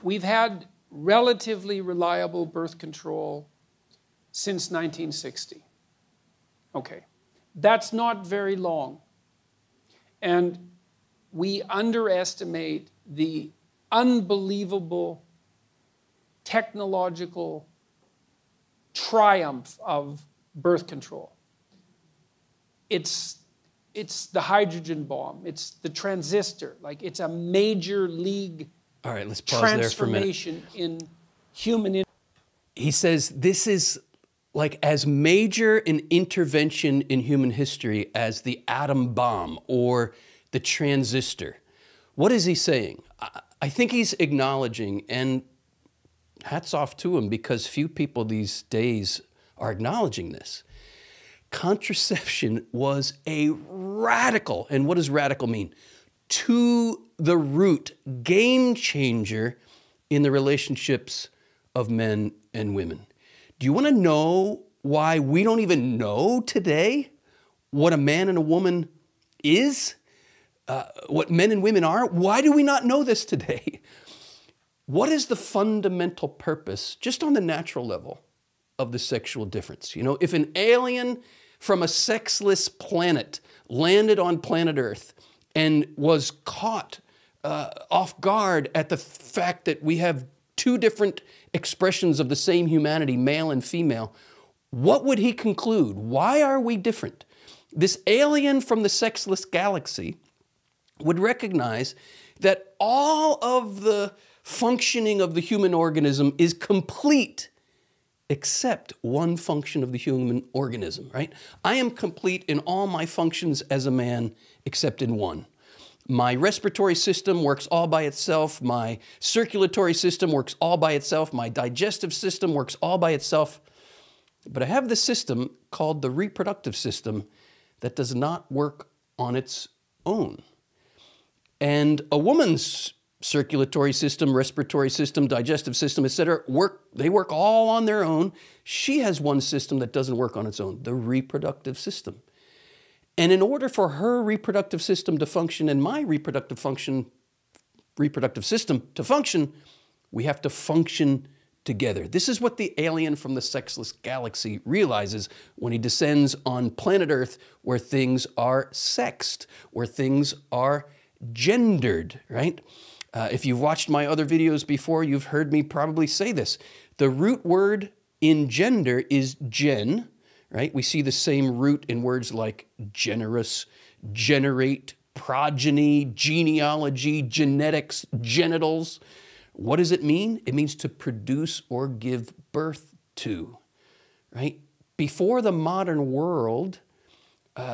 We've had relatively reliable birth control since 1960. Okay, that's not very long. And we underestimate the unbelievable technological triumph of birth control. It's the hydrogen bomb. It's the transistor. Like, it's a major league All right, let's pause there for a minute. Transformation in human. He says this is like as major an intervention in human history as the atom bomb or the transistor. What is he saying? I think he's acknowledging, and hats off to him because few people these days are acknowledging this. Contraception was a radical, and what does radical mean? To the root game changer in the relationships of men and women. Do you want to know why we don't even know today what a man and a woman is? What men and women are? Why do we not know this today? What is the fundamental purpose, just on the natural level, of the sexual difference? You know, if an alien from a sexless planet landed on planet Earth and was caught off guard at the fact that we have two different expressions of the same humanity, male and female, what would he conclude? Why are we different? This alien from the sexless galaxy would recognize that all of the functioning of the human organism is complete except one function of the human organism, right? I am complete in all my functions as a man except in one. My respiratory system works all by itself. My circulatory system works all by itself. My digestive system works all by itself. But I have this system called the reproductive system that does not work on its own. And a woman's circulatory system, respiratory system, digestive system, etc., they work all on their own. She has one system that doesn't work on its own, the reproductive system. And in order for her reproductive system to function and my reproductive system to function, we have to function together. This is what the alien from the sexless galaxy realizes when he descends on planet Earth, where things are sexed, where things are gendered, right? If you've watched my other videos before, you've heard me probably say this. The root word in gender is gen, right? We see the same root in words like generous, generate, progeny, genealogy, genetics, genitals. What does it mean? It means to produce or give birth to, right? Before the modern world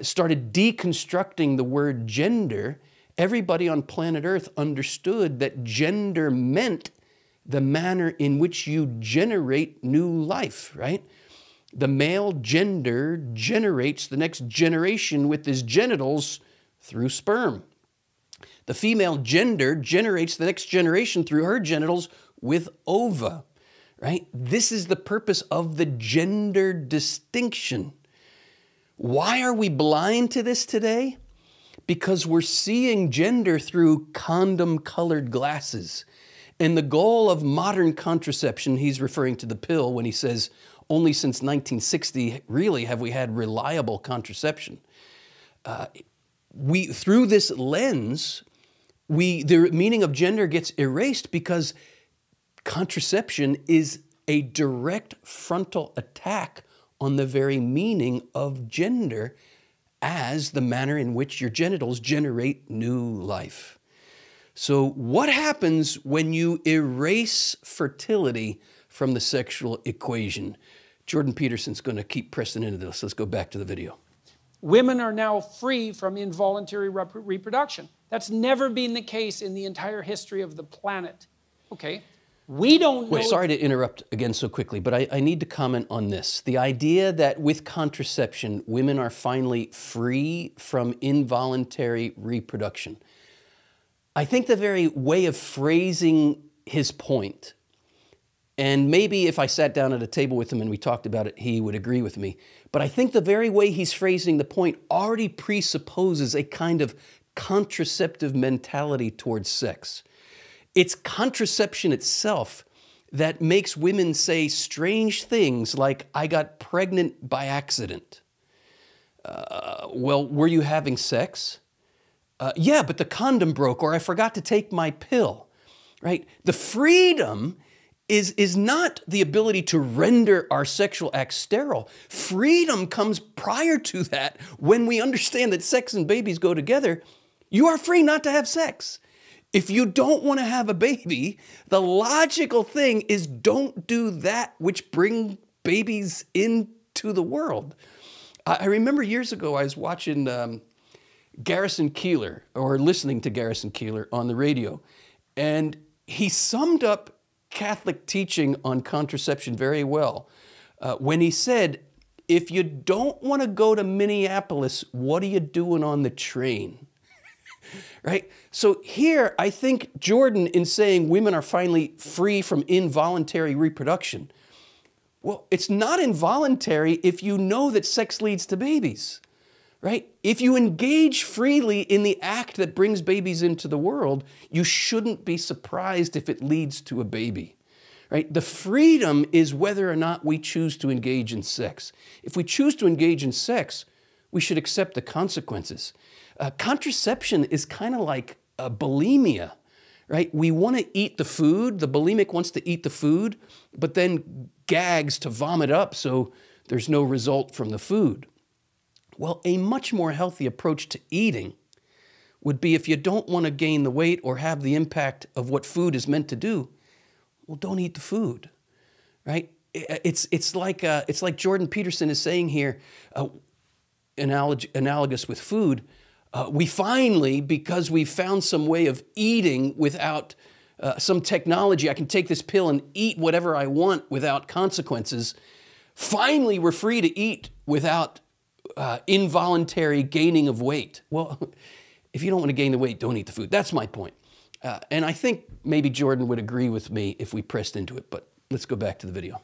started deconstructing the word gender, everybody on planet Earth understood that gender meant the manner in which you generate new life, right? The male gender generates the next generation with his genitals through sperm. The female gender generates the next generation through her genitals with ova, right? This is the purpose of the gender distinction. Why are we blind to this today? Because we're seeing gender through condom-colored glasses. And the goal of modern contraception, he's referring to the pill when he says, only since 1960, really, have we had reliable contraception. Through this lens, the meaning of gender gets erased because contraception is a direct frontal attack on the very meaning of gender as the manner in which your genitals generate new life. So what happens when you erase fertility from the sexual equation? Jordan Peterson's going to keep pressing into this. Let's go back to the video. Women are now free from involuntary reproduction. That's never been the case in the entire history of the planet. Okay, we don't know... Wait, sorry to interrupt again so quickly, but I need to comment on this. The idea that with contraception, women are finally free from involuntary reproduction. I think the very way of phrasing his point, and maybe if I sat down at a table with him and we talked about it, he would agree with me. But I think the very way he's phrasing the point already presupposes a kind of contraceptive mentality towards sex. It's contraception itself that makes women say strange things like, I got pregnant by accident. Well, were you having sex? Yeah, but the condom broke, or I forgot to take my pill, right? The freedom is not the ability to render our sexual acts sterile. Freedom comes prior to that when we understand that sex and babies go together. You are free not to have sex. If you don't want to have a baby, the logical thing is don't do that which bring babies into the world. I remember years ago I was watching Garrison Keillor, or listening to Garrison Keillor on the radio, and he summed up Catholic teaching on contraception very well when he said, if you don't want to go to Minneapolis, what are you doing on the train? Right? So here, I think Jordan, in saying women are finally free from involuntary reproduction, well, it's not involuntary if you know that sex leads to babies, right? If you engage freely in the act that brings babies into the world, you shouldn't be surprised if it leads to a baby, right? The freedom is whether or not we choose to engage in sex. If we choose to engage in sex, we should accept the consequences. Contraception is kind of like bulimia, right? We want to eat the food. The bulimic wants to eat the food, but then gags to vomit up so there's no result from the food. Well, a much more healthy approach to eating would be, if you don't want to gain the weight or have the impact of what food is meant to do, well, don't eat the food, right? It's like Jordan Peterson is saying here, analogous with food. We finally, because we found some way of eating without some technology, I can take this pill and eat whatever I want without consequences. Finally, we're free to eat without involuntary gaining of weight. Well, if you don't want to gain the weight, don't eat the food. That's my point. And I think maybe Jordan would agree with me if we pressed into it, but let's go back to the video.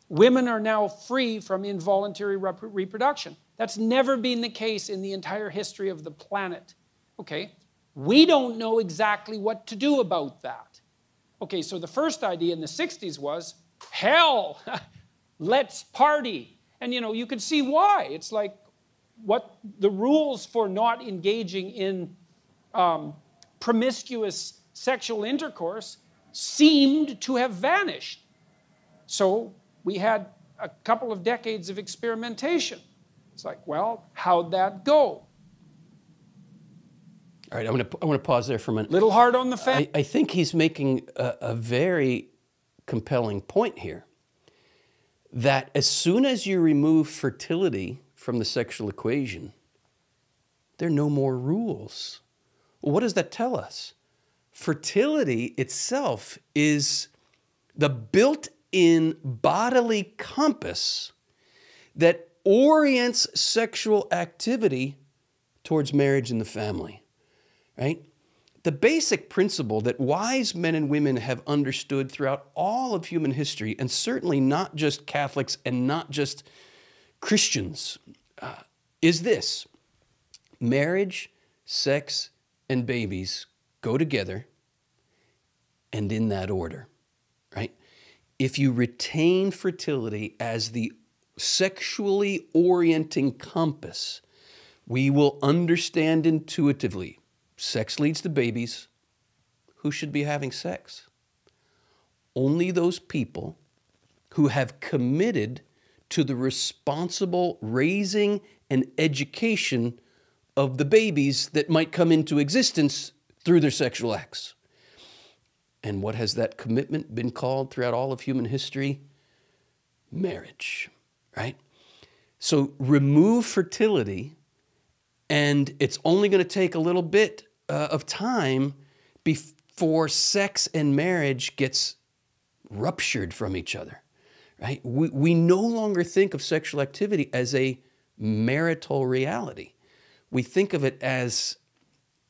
Women are now free from involuntary reproduction. That's never been the case in the entire history of the planet. Okay, we don't know exactly what to do about that. Okay, so the first idea in the 60s was, hell, let's party. And you know, you could see why. It's like what the rules for not engaging in promiscuous sexual intercourse seemed to have vanished. So we had a couple of decades of experimentation. It's like, well, how'd that go? All right, I want to pause there for a minute. Little hard on the fan. I think he's making a very compelling point here, that as soon as you remove fertility from the sexual equation, there are no more rules. Well, what does that tell us? Fertility itself is the built-in bodily compass that orients sexual activity towards marriage and the family, right? The basic principle that wise men and women have understood throughout all of human history, and certainly not just Catholics and not just Christians, is this: marriage, sex, and babies go together, and in that order, right? If you retain fertility as the sexually orienting compass, we will understand intuitively sex leads to babies. Who should be having sex? Only those people who have committed to the responsible raising and education of the babies that might come into existence through their sexual acts. And what has that commitment been called throughout all of human history? Marriage, right? So remove fertility, and it's only going to take a little bit of time before sex and marriage gets ruptured from each other, right? We no longer think of sexual activity as a marital reality. We think of it as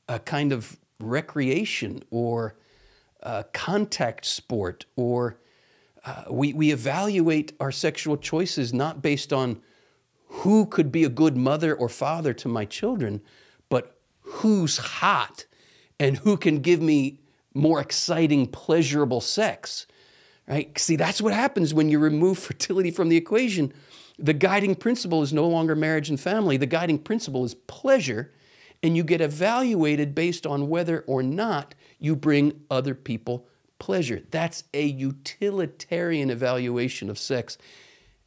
a kind of recreation or contact sport, or we evaluate our sexual choices not based on who could be a good mother or father to my children, but who's hot and who can give me more exciting, pleasurable sex, right? See, that's what happens when you remove fertility from the equation. The guiding principle is no longer marriage and family. The guiding principle is pleasure, and you get evaluated based on whether or not you bring other people pleasure. That's a utilitarian evaluation of sex,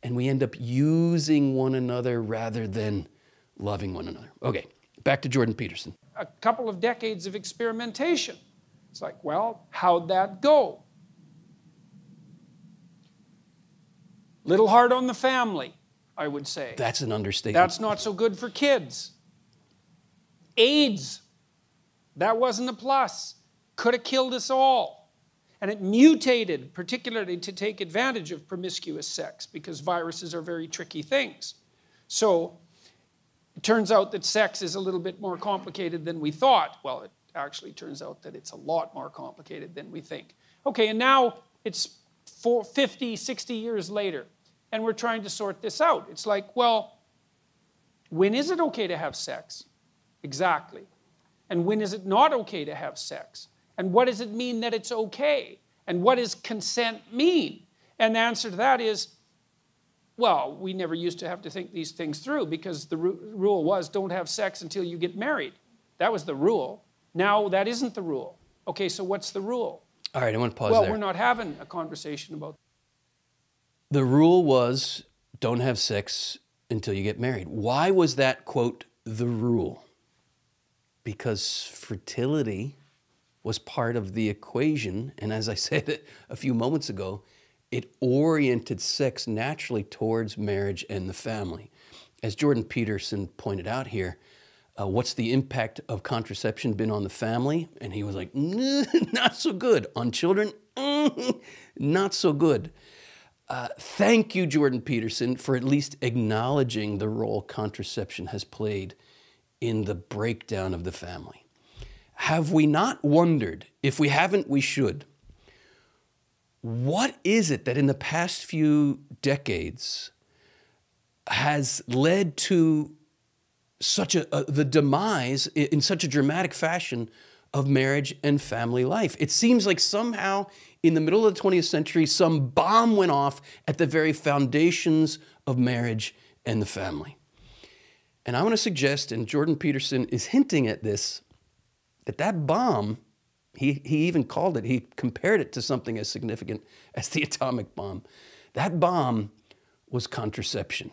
and we end up using one another rather than loving one another. Okay, back to Jordan Peterson. A couple of decades of experimentation. It's like, well, how'd that go? Little hard on the family, I would say. That's an understatement. That's not so good for kids. AIDS, that wasn't a plus. Could have killed us all. And it mutated, particularly to take advantage of promiscuous sex, because viruses are very tricky things. So it turns out that sex is a little bit more complicated than we thought. Well, it actually turns out that it's a lot more complicated than we think. Okay, and now it's 50, 60 years later, and we're trying to sort this out. It's like, well, when is it okay to have sex? Exactly. And when is it not okay to have sex? And what does it mean that it's okay? And what does consent mean? And the answer to that is, well, we never used to have to think these things through, because the rule was don't have sex until you get married. That was the rule. Now that isn't the rule. Okay, so what's the rule? All right, I want to pause there. Well, we're not having a conversation about that. The rule was don't have sex until you get married. Why was that, quote, the rule? Because fertility was part of the equation, and as I said a few moments ago, it oriented sex naturally towards marriage and the family. As Jordan Peterson pointed out here, what's the impact of contraception been on the family? And he was like, not so good. On children, not so good. Thank you, Jordan Peterson, for at least acknowledging the role contraception has played in the breakdown of the family. Have we not wondered? If we haven't, we should. What is it that in the past few decades has led to such the demise in such a dramatic fashion of marriage and family life? It seems like somehow in the middle of the 20th century, some bomb went off at the very foundations of marriage and the family. And I want to suggest, and Jordan Peterson is hinting at this, that bomb, he even called it, he compared it to something as significant as the atomic bomb. That bomb was contraception.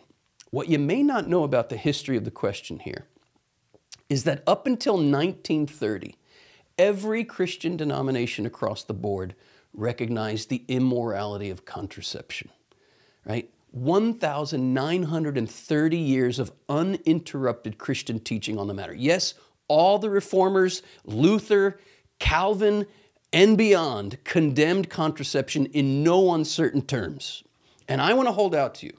What you may not know about the history of the question here is that up until 1930, every Christian denomination across the board recognized the immorality of contraception, right? 1,930 years of uninterrupted Christian teaching on the matter. Yes, all the reformers, Luther, Calvin, and beyond condemned contraception in no uncertain terms. And I want to hold out to you.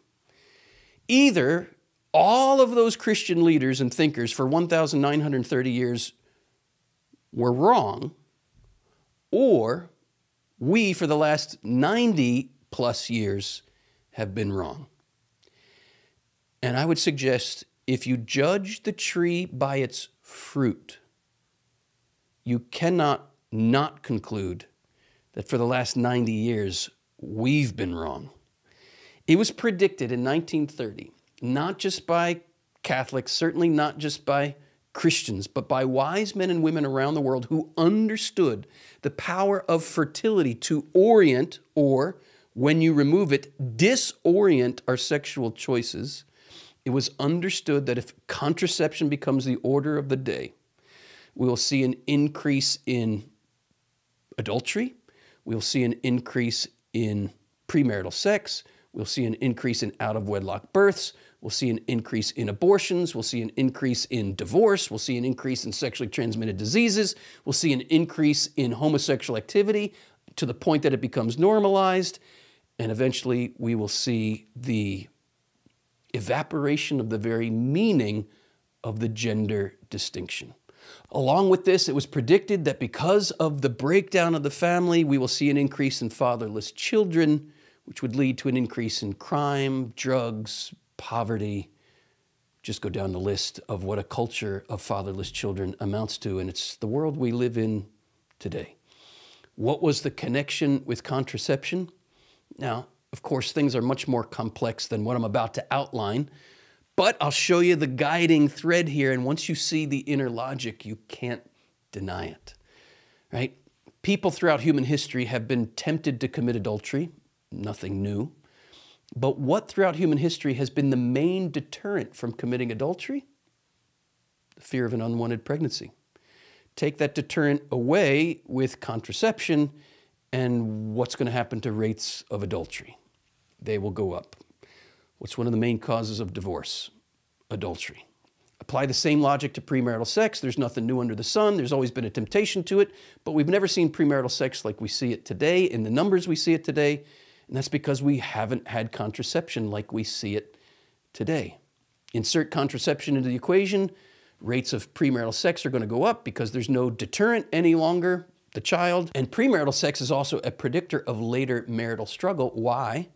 Either all of those Christian leaders and thinkers for 1,930 years were wrong, or we, for the last 90 plus years, have been wrong. And I would suggest if you judge the tree by its fruit, you cannot not conclude that for the last 90 years, we've been wrong. It was predicted in 1930, not just by Catholics, certainly not just by Christians, but by wise men and women around the world who understood the power of fertility to orient, or when you remove it, disorient our sexual choices. It was understood that if contraception becomes the order of the day, we will see an increase in adultery, we'll see an increase in premarital sex, we'll see an increase in out-of-wedlock births, we'll see an increase in abortions, we'll see an increase in divorce, we'll see an increase in sexually transmitted diseases, we'll see an increase in homosexual activity to the point that it becomes normalized, and eventually we will see the evaporation of the very meaning of the gender distinction. Along with this, it was predicted that because of the breakdown of the family, we will see an increase in fatherless children, which would lead to an increase in crime, drugs, poverty. Just go down the list of what a culture of fatherless children amounts to, and it's the world we live in today. What was the connection with contraception? Now, of course, things are much more complex than what I'm about to outline, but I'll show you the guiding thread here, and once you see the inner logic, you can't deny it, right? People throughout human history have been tempted to commit adultery, nothing new. But what throughout human history has been the main deterrent from committing adultery? The fear of an unwanted pregnancy. Take that deterrent away with contraception, and what's going to happen to rates of adultery? They will go up. What's one of the main causes of divorce? Adultery. Apply the same logic to premarital sex. There's nothing new under the sun. There's always been a temptation to it, but we've never seen premarital sex like we see it today, in the numbers we see it today, and that's because we haven't had contraception like we see it today. Insert contraception into the equation, rates of premarital sex are going to go up because there's no deterrent any longer, the child. And premarital sex is also a predictor of later marital struggle. Why?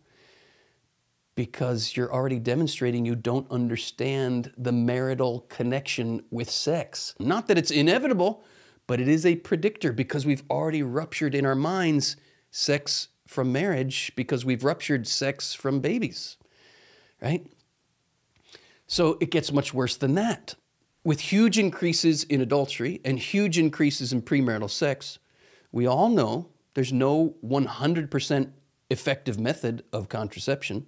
Because you're already demonstrating you don't understand the marital connection with sex. Not that it's inevitable, but it is a predictor because we've already ruptured in our minds sex from marriage because we've ruptured sex from babies, right? So it gets much worse than that. With huge increases in adultery and huge increases in premarital sex, we all know there's no 100% effective method of contraception.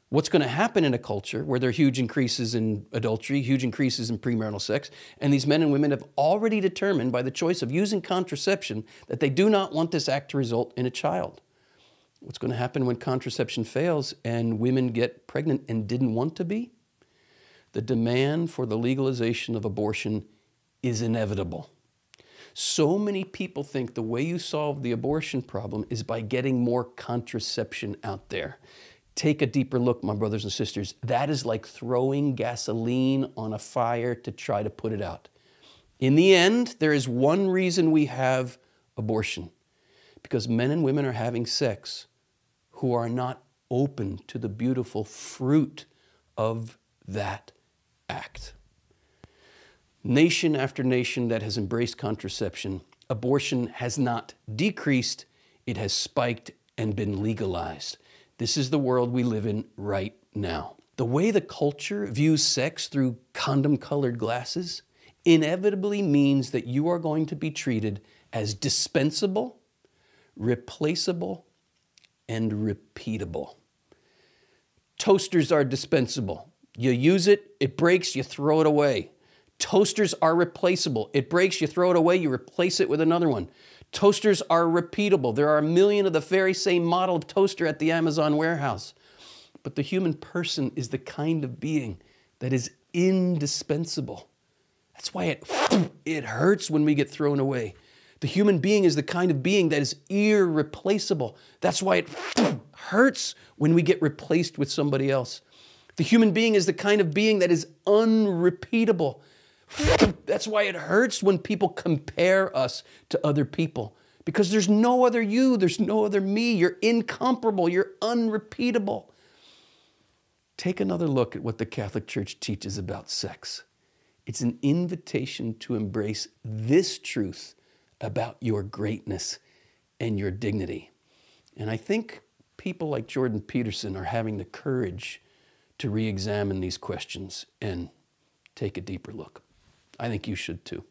What's going to happen in a culture where there are huge increases in adultery, huge increases in premarital sex, and these men and women have already determined by the choice of using contraception that they do not want this act to result in a child. What's going to happen when contraception fails and women get pregnant and didn't want to be? The demand for the legalization of abortion is inevitable. So many people think the way you solve the abortion problem is by getting more contraception out there. Take a deeper look, my brothers and sisters. That is like throwing gasoline on a fire to try to put it out. In the end, there is one reason we have abortion, because men and women are having sex who are not open to the beautiful fruit of that act. Nation after nation that has embraced contraception, abortion has not decreased, it has spiked and been legalized. This is the world we live in right now. The way the culture views sex through condom-colored glasses inevitably means that you are going to be treated as dispensable, replaceable, and repeatable. Toasters are dispensable. You use it, it breaks, you throw it away. Toasters are replaceable. It breaks, you throw it away, you replace it with another one. Toasters are repeatable. There are 1 million of the very same model of toaster at the Amazon warehouse. But the human person is the kind of being that is indispensable. That's why it hurts when we get thrown away. The human being is the kind of being that is irreplaceable. That's why it hurts when we get replaced with somebody else. The human being is the kind of being that is unrepeatable. That's why it hurts when people compare us to other people, because there's no other you, there's no other me. You're incomparable, you're unrepeatable. Take another look at what the Catholic Church teaches about sex. It's an invitation to embrace this truth about your greatness and your dignity. And I think people like Jordan Peterson are having the courage to re-examine these questions and take a deeper look. I think you should too.